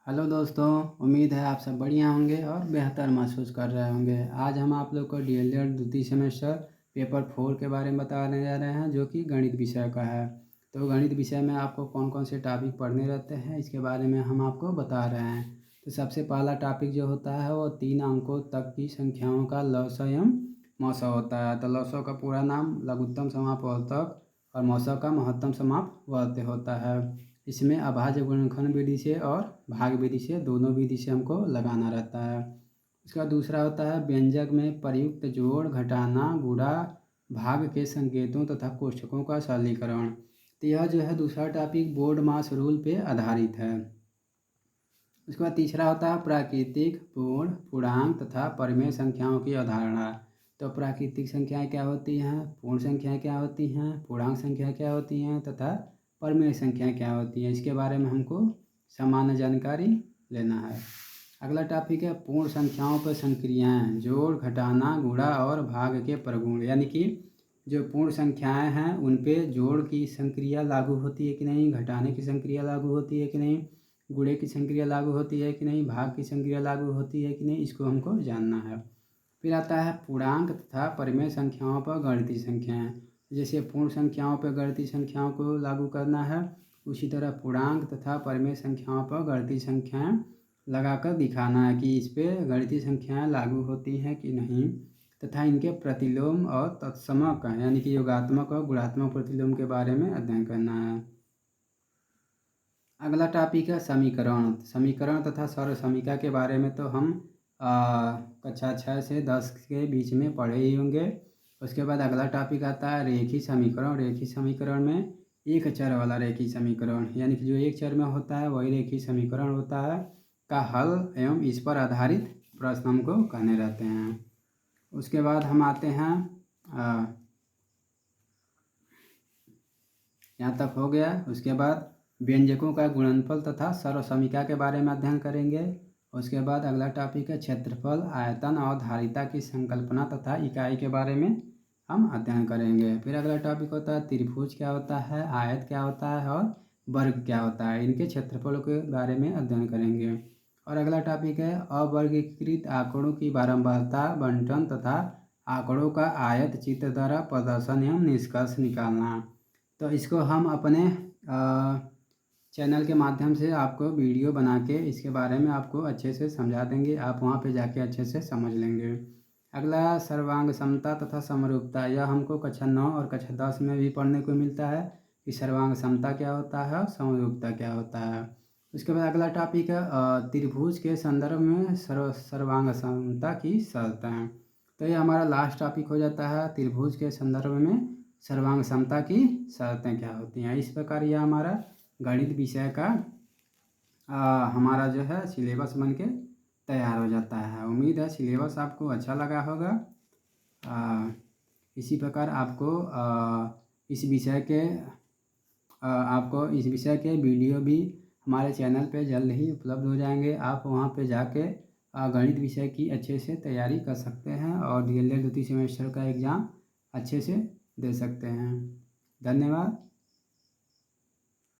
Hello दोस्तों, उम्मीद है आप सब बढ़िया होंगे और बेहतर महसूस कर रहे होंगे। आज हम आप लोग को डीएलएड द्वितीय सेमेस्टर पेपर 4 के बारे में बताने जा रहे हैं, जो कि गणित विषय का है। तो गणित विषय में आपको कौन कौन से टॉपिक पढ़ने रहते हैं, इसके बारे में हम आपको बता रहे हैं। तो सबसे पहला टॉपिक जो होता है वो 3 अंकों तक की संख्याओं का लसअ एवं मसअ होता है। तो लसअ का पूरा नाम लघुत्तम समापवर्तक और मसअ का महत्तम समापवर्त्य होता है। इसमें अभाज्य गुणनखंड विधि से और भाग विधि से, दोनों विधि से हमको लगाना रहता है। उसका दूसरा होता है व्यंजक में प्रयुक्त जोड़, घटाना, गुणा, भाग के संकेतों तथा कोष्ठकों का सरलीकरण। तो यह जो है दूसरा टॉपिक बोर्ड मास रूल पे आधारित है। उसके बाद तीसरा होता है प्राकृतिक, पूर्ण, पूर्णांक तथा परिमेय संख्याओं की अवधारणा। तो प्राकृतिक संख्याएं क्या होती हैं, पूर्ण संख्याएं क्या होती हैं, पूर्णांक संख्या क्या होती हैं तथा परिमेय संख्याएं क्या होती हैं, इसके बारे में हमको सामान्य जानकारी लेना है। अगला टॉपिक है पूर्ण संख्याओं पर संक्रियाएं, जोड़, घटाना, गुणा और भाग के प्रगुण। यानी कि जो पूर्ण संख्याएं हैं उन पे जोड़ की संक्रिया लागू होती है कि नहीं, घटाने की संक्रिया लागू होती है कि नहीं, गुणे की संक्रिया लागू होती है कि नहीं, भाग की संक्रिया लागू होती है कि नहीं, इसको हमको जानना है। फिर आता है पूर्णांक तथा परिमेय संख्याओं पर गणितीय संख्याएं। जैसे पूर्ण संख्याओं पर गणितीय संख्याओं को लागू करना है, उसी तरह पूर्णांक तथा परिमेय संख्याओं पर गणितीय संख्याएं लगाकर दिखाना है कि इस पे गणितीय संख्याएं लागू होती हैं कि नहीं, तथा इनके प्रतिलोम और तत्समक यानी कि योगात्मक और गुणात्मक प्रतिलोम के बारे में अध्ययन करना है। अगला टॉपिक है समीकरण। समीकरण तथा सर्वसमीका के बारे में तो हम कक्षा 6 से 10 के बीच में पढ़े ही होंगे। उसके बाद अगला टॉपिक आता है रेखीय समीकरण। रेखीय समीकरण में एक चर वाला रेखीय समीकरण, यानी कि जो एक चर में होता है वही रेखीय समीकरण होता है, का हल एवं इस पर आधारित प्रश्न हमको कहने रहते हैं। उसके बाद हम आते हैं, यहाँ तक हो गया। उसके बाद व्यंजकों का गुणनफल तथा सर्वसमीका के बारे में अध्ययन करेंगे। उसके बाद अगला टॉपिक है क्षेत्रफल, आयतन और धारिता की संकल्पना तथा इकाई के बारे में हम अध्ययन करेंगे। फिर अगला टॉपिक होता है त्रिभुज क्या होता है, आयत क्या होता है और वर्ग क्या होता है, इनके क्षेत्रफलों के बारे में अध्ययन करेंगे। और अगला टॉपिक है अवर्गीकृत आंकड़ों की बारंबारता, बंटन तथा आंकड़ों का आयत चित्र द्वारा प्रदर्शन एवं निष्कर्ष निकालना। तो इसको हम अपने चैनल के माध्यम से आपको वीडियो बना के इसके बारे में आपको अच्छे से समझा देंगे, आप वहाँ पे जाके अच्छे से समझ लेंगे। अगला सर्वांग समता तथा समरूपता। यह हमको कक्षा 9 और कक्षा 10 में भी पढ़ने को मिलता है कि सर्वांग समता क्या होता है और समरूपता क्या होता है। उसके बाद अगला टॉपिक है त्रिभुज के संदर्भ में सर्वांग समता की शर्तें। तो ये हमारा लास्ट टॉपिक हो जाता है, त्रिभुज के संदर्भ में सर्वांग समता की शर्तें क्या होती हैं। इस प्रकार यह हमारा गणित विषय का हमारा जो है सिलेबस बन के तैयार हो जाता है। उम्मीद है सिलेबस आपको अच्छा लगा होगा। इसी प्रकार आपको इस विषय के वीडियो भी हमारे चैनल पे जल्द ही उपलब्ध हो जाएंगे। आप वहाँ पे जाके गणित विषय की अच्छे से तैयारी कर सकते हैं और डीएलएड द्वितीय सेमेस्टर का एग्ज़ाम अच्छे से दे सकते हैं। धन्यवाद।